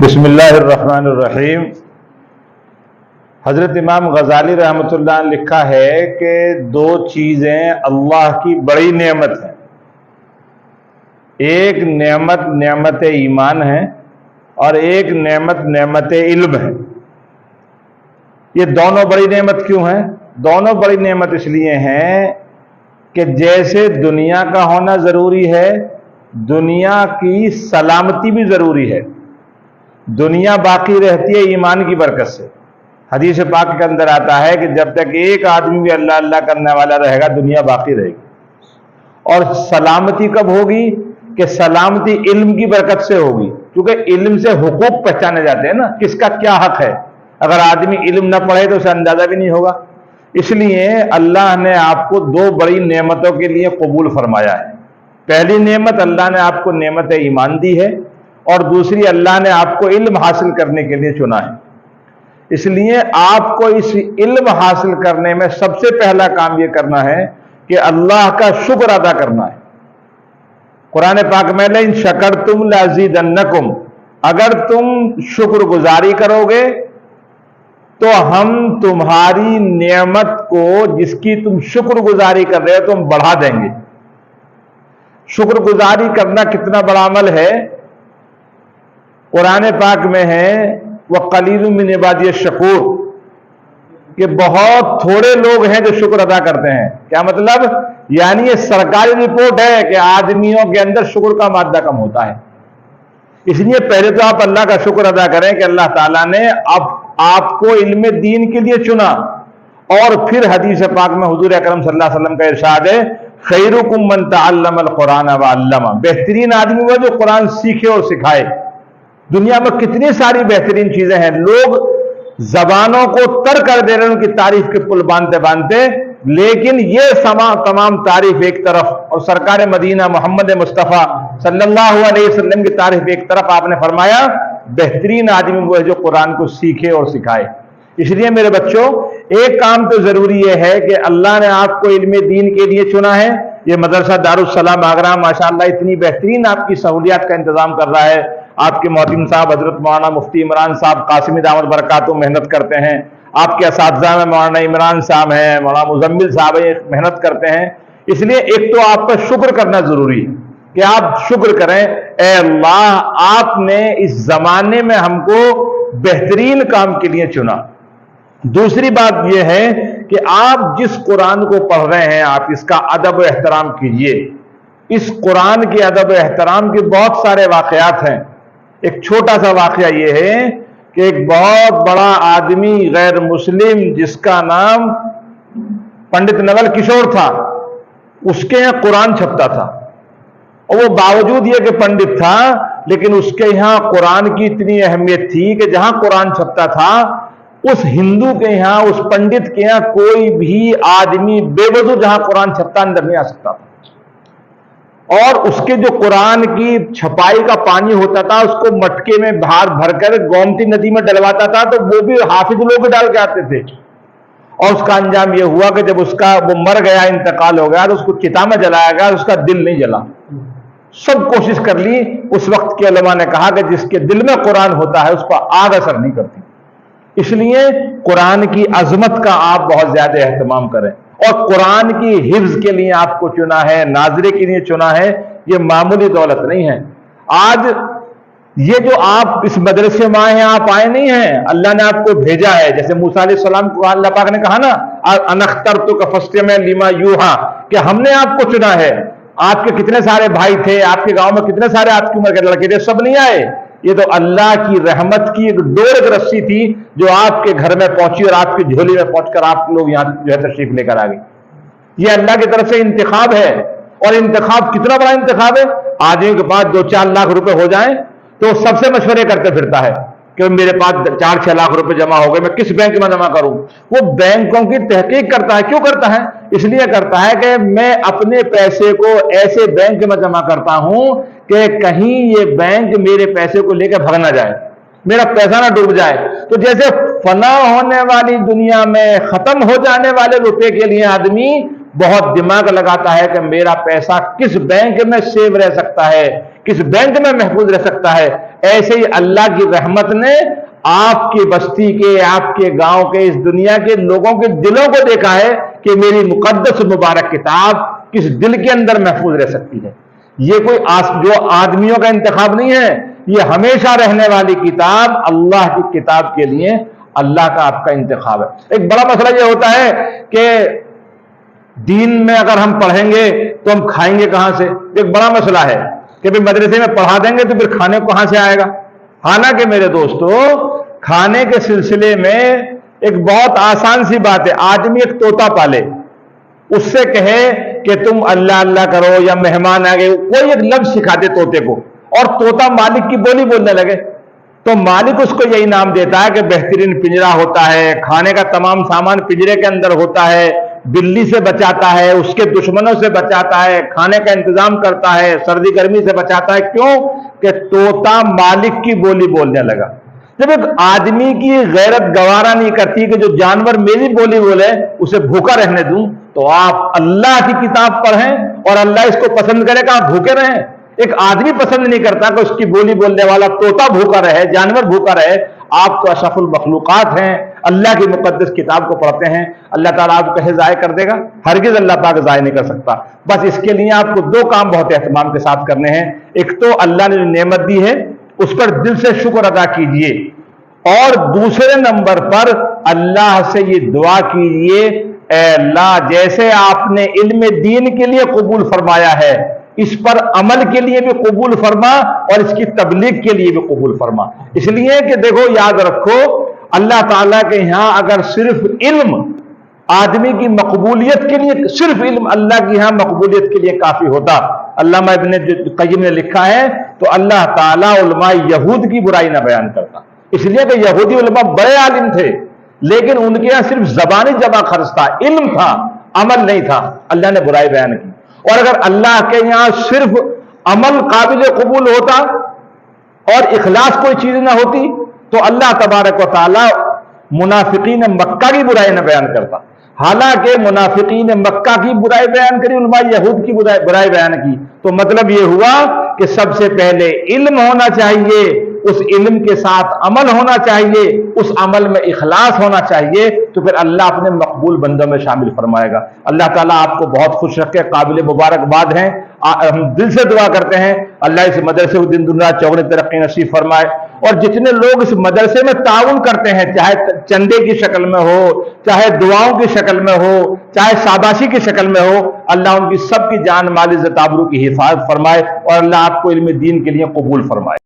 بسم اللہ الرحمن الرحیم۔ حضرت امام غزالی رحمۃ اللہ نے لکھا ہے کہ دو چیزیں اللہ کی بڑی نعمت ہیں۔ ایک نعمت نعمت ایمان ہے اور ایک نعمت نعمت علم ہے۔ یہ دونوں بڑی نعمت کیوں ہیں؟ دونوں بڑی نعمت اس لیے ہیں کہ جیسے دنیا کا ہونا ضروری ہے، دنیا کی سلامتی بھی ضروری ہے۔ دنیا باقی رہتی ہے ایمان کی برکت سے۔ حدیث پاک کے اندر آتا ہے کہ جب تک ایک آدمی بھی اللہ اللہ کرنے والا رہے گا دنیا باقی رہے گی۔ اور سلامتی کب ہوگی؟ کہ سلامتی علم کی برکت سے ہوگی، کیونکہ علم سے حقوق پہچانے جاتے ہیں نا، کس کا کیا حق ہے۔ اگر آدمی علم نہ پڑھے تو اسے اندازہ بھی نہیں ہوگا۔ اس لیے اللہ نے آپ کو دو بڑی نعمتوں کے لیے قبول فرمایا ہے۔ پہلی نعمت اللہ نے آپ کو نعمت ایمان دی ہے، اور دوسری اللہ نے آپ کو علم حاصل کرنے کے لیے چنا ہے۔ اس لیے آپ کو اس علم حاصل کرنے میں سب سے پہلا کام یہ کرنا ہے کہ اللہ کا شکر ادا کرنا ہے۔ قرآن پاک میں لئن شکرتم لازیدنکم، اگر تم شکر گزاری کرو گے تو ہم تمہاری نعمت کو جس کی تم شکر گزاری کر رہے ہو تم بڑھا دیں گے۔ شکر گزاری کرنا کتنا بڑا عمل ہے؟ قرآن پاک میں ہے وَقَلِيلٌ مِّنْ عِبَادِيَ الشَّكُورُ، کہ بہت تھوڑے لوگ ہیں جو شکر ادا کرتے ہیں۔ کیا مطلب؟ یعنی یہ سرکاری رپورٹ ہے کہ آدمیوں کے اندر شکر کا مادہ کم ہوتا ہے۔ اس لیے پہلے تو آپ اللہ کا شکر ادا کریں کہ اللہ تعالیٰ نے آپ کو علم دین کے لیے چنا، اور پھر حدیث پاک میں حضور اکرم صلی اللہ علیہ وسلم کا ارشاد ہے خیرکم من تعلم القرآن وعلمہ، بہترین آدمی وہ جو قرآن سیکھے اور سکھائے۔ دنیا میں کتنی ساری بہترین چیزیں ہیں، لوگ زبانوں کو تر کر دے رہے ہیں ان کی تعریف کے پل باندھتے باندھتے، لیکن یہ تمام تعریف ایک طرف اور سرکار مدینہ محمد مصطفیٰ صلی اللہ علیہ وسلم کی تعریف ایک طرف، آپ نے فرمایا بہترین آدمی وہ ہے جو قرآن کو سیکھے اور سکھائے۔ اس لیے میرے بچوں، ایک کام تو ضروری یہ ہے کہ اللہ نے آپ کو علم دین کے لیے چنا ہے۔ یہ مدرسہ دارالسلام آگرہ ماشاءاللہ اتنی بہترین آپ کی سہولیات کا انتظام کر رہا ہے۔ آپ کے معتم صاحب حضرت مولانا مفتی عمران صاحب قاسمی دامت برکاتہ محنت کرتے ہیں، آپ کے اساتذہ میں مولانا عمران صاحب ہیں، مولانا مزمل صاحب ہیں، محنت کرتے ہیں۔ اس لیے ایک تو آپ کا شکر کرنا ضروری ہے کہ آپ شکر کریں، اے اللہ آپ نے اس زمانے میں ہم کو بہترین کام کے لیے چنا۔ دوسری بات یہ ہے کہ آپ جس قرآن کو پڑھ رہے ہیں آپ اس کا ادب و احترام کیجئے۔ اس قرآن کے ادب و احترام کے بہت سارے واقعات ہیں۔ ایک چھوٹا سا واقعہ یہ ہے کہ ایک بہت بڑا آدمی غیر مسلم جس کا نام پنڈت نول کشور تھا، اس کے یہاں قرآن چھپتا تھا، اور وہ باوجود یہ کہ پنڈت تھا لیکن اس کے یہاں قرآن کی اتنی اہمیت تھی کہ جہاں قرآن چھپتا تھا اس ہندو کے یہاں، اس پنڈت کے یہاں کوئی بھی آدمی بے وضو جہاں قرآن چھپتا اندر نہیں آ سکتا تھا، اور اس کے جو قرآن کی چھپائی کا پانی ہوتا تھا اس کو مٹکے میں بھر کر گومتی ندی میں ڈلواتا تھا، تو وہ بھی حافظ لوگ ڈال کے آتے تھے۔ اور اس کا انجام یہ ہوا کہ جب وہ مر گیا، انتقال ہو گیا، تو اس کو چتا میں جلایا گیا، اس کا دل نہیں جلا۔ سب کوشش کر لی، اس وقت کے علماء نے کہا کہ جس کے دل میں قرآن ہوتا ہے اس پر آگ اثر نہیں کرتی۔ اس لیے قرآن کی عظمت کا آپ بہت زیادہ اہتمام کریں، اور قرآن کی حفظ کے لیے آپ کو چنا ہے، ناظرے کے لیے چنا ہے، یہ معمولی دولت نہیں ہے۔ آج یہ جو آپ اس مدرسے میں آئے ہیں، آپ آئے نہیں ہیں، اللہ نے آپ کو بھیجا ہے۔ جیسے موسیٰ علیہ السلام کو اللہ پاک نے کہا نا انا اخترتک فاستمع لما یوحیٰ، کہ ہم نے آپ کو چنا ہے۔ آپ کے کتنے سارے بھائی تھے، آپ کے گاؤں میں کتنے سارے آپ کی عمر کے لڑکے تھے، سب نہیں آئے۔ یہ تو اللہ کی رحمت کی ایک ڈور ایک رسی تھی جو آپ کے گھر میں پہنچی اور آپ کی جھولی میں پہنچ کر آپ لوگ یہاں جو ہے تشریف لے کر آ گئے۔ یہ اللہ کی طرف سے انتخاب ہے، اور انتخاب کتنا بڑا انتخاب ہے۔ آدمی کے پاس 2-4 لاکھ روپے ہو جائیں تو سب سے مشورے کرتے پھرتا ہے کہ میرے پاس 4-6 لاکھ روپے جمع ہو گئے، میں کس بینک میں جمع کروں۔ وہ بینکوں کی تحقیق کرتا ہے۔ کیوں کرتا ہے؟ اس لیے کرتا ہے کہ میں اپنے پیسے کو ایسے بینک میں جمع کرتا ہوں کہ کہیں یہ بینک میرے پیسے کو لے کے بھگ نہ جائے، میرا پیسہ نہ ڈوب جائے۔ تو جیسے فنا ہونے والی دنیا میں ختم ہو جانے والے روپے کے لیے آدمی بہت دماغ لگاتا ہے کہ میرا پیسہ کس بینک میں سیو رہ سکتا ہے، کس بینک میں محفوظ رہ سکتا ہے، ایسے ہی اللہ کی رحمت نے آپ کی بستی کے، آپ کے گاؤں کے، اس دنیا کے لوگوں کے دلوں کو دیکھا ہے کہ میری مقدس مبارک کتاب کس دل کے اندر محفوظ رہ سکتی ہے۔ یہ کوئی جو آدمیوں کا انتخاب نہیں ہے، یہ ہمیشہ رہنے والی کتاب اللہ کی کتاب کے لیے اللہ کا آپ کا انتخاب ہے۔ ایک بڑا مسئلہ یہ ہوتا ہے کہ دین میں اگر ہم پڑھیں گے تو ہم کھائیں گے کہاں سے؟ ایک بڑا مسئلہ ہے کہ پھر مدرسے میں پڑھا دیں گے تو پھر کھانے کو کہاں سے آئے گا؟ حالانکہ میرے دوستو، کھانے کے سلسلے میں ایک بہت آسان سی بات ہے۔ آدمی ایک طوطا پالے، اس سے کہے کہ تم اللہ اللہ کرو یا مہمان آ گئے، کوئی ایک لفظ سکھا دے طوطے کو اور طوطا مالک کی بولی بولنے لگے، تو مالک اس کو یہی نام دیتا ہے کہ بہترین پنجرا ہوتا ہے، کھانے کا تمام سامان پنجرے کے اندر ہوتا ہے، بلی سے بچاتا ہے، اس کے دشمنوں سے بچاتا ہے، کھانے کا انتظام کرتا ہے، سردی گرمی سے بچاتا ہے۔ کیوں؟ کہ طوطا مالک کی بولی بولنے لگا۔ جب ایک آدمی کی غیرت گوارا نہیں کرتی کہ جو جانور میری بولی بولے اسے بھوکا رہنے دوں، تو آپ اللہ کی کتاب پڑھیں اور اللہ اس کو پسند کرے کہ آپ بھوکے رہیں۔ ایک آدمی پسند نہیں کرتا کہ اس کی بولی بولنے والا طوطا بھوکا رہے، جانور بھوکا رہے۔ آپ تو اشرف المخلوقات ہیں، اللہ کی مقدس کتاب کو پڑھتے ہیں، اللہ تعالیٰ آپ کو کہیں ضائع کر دے گا؟ ہرگز اللہ پاک ضائع نہیں کر سکتا۔ بس اس کے لیے آپ کو دو کام بہت اہتمام کے ساتھ کرنے ہیں۔ ایک تو اللہ نے جو نعمت دی ہے اس پر دل سے شکر ادا کیجئے، اور دوسرے نمبر پر اللہ سے یہ دعا کیجئے، اے اللہ جیسے آپ نے علم دین کے لیے قبول فرمایا ہے، اس پر عمل کے لیے بھی قبول فرما اور اس کی تبلیغ کے لیے بھی قبول فرما۔ اس لیے کہ دیکھو، یاد رکھو، اللہ تعالیٰ کے یہاں اگر صرف علم آدمی کی مقبولیت کے لیے، صرف علم اللہ کے یہاں مقبولیت کے لیے کافی ہوتا، علامہ ابن قیم نے لکھا ہے، تو اللہ تعالیٰ علماء یہود کی برائی نہ بیان کرتا۔ اس لیے کہ یہودی علماء بڑے عالم تھے، لیکن ان کے یہاں صرف زبانی جمع خرچ تھا، علم تھا، عمل نہیں تھا، اللہ نے برائی بیان کی۔ اور اگر اللہ کے یہاں صرف عمل قابل قبول ہوتا اور اخلاص کوئی چیز نہ ہوتی، تو اللہ تبارک و تعالی منافقین مکہ کی برائی نہ بیان کرتا۔ حالانکہ منافقین مکہ کی برائی بیان کری، علماء یہود کی برائی بیان کی، تو مطلب یہ ہوا کہ سب سے پہلے علم ہونا چاہیے، اس علم کے ساتھ عمل ہونا چاہیے، اس عمل میں اخلاص ہونا چاہیے، تو پھر اللہ اپنے مقبول بندوں میں شامل فرمائے گا۔ اللہ تعالیٰ آپ کو بہت خوش رکھے، قابل مبارکباد ہیں۔ ہم دل سے دعا کرتے ہیں اللہ اس مدرسے کو دن دنیا چوگنی ترقی نصیب فرمائے، اور جتنے لوگ اس مدرسے میں تعاون کرتے ہیں، چاہے چندے کی شکل میں ہو، چاہے دعاؤں کی شکل میں ہو، چاہے شاباشی کی شکل میں ہو، اللہ ان کی سب کی جان مال عزت آبرو کی حفاظت فرمائے، اور اللہ آپ کو علم دین کے لیے قبول فرمائے۔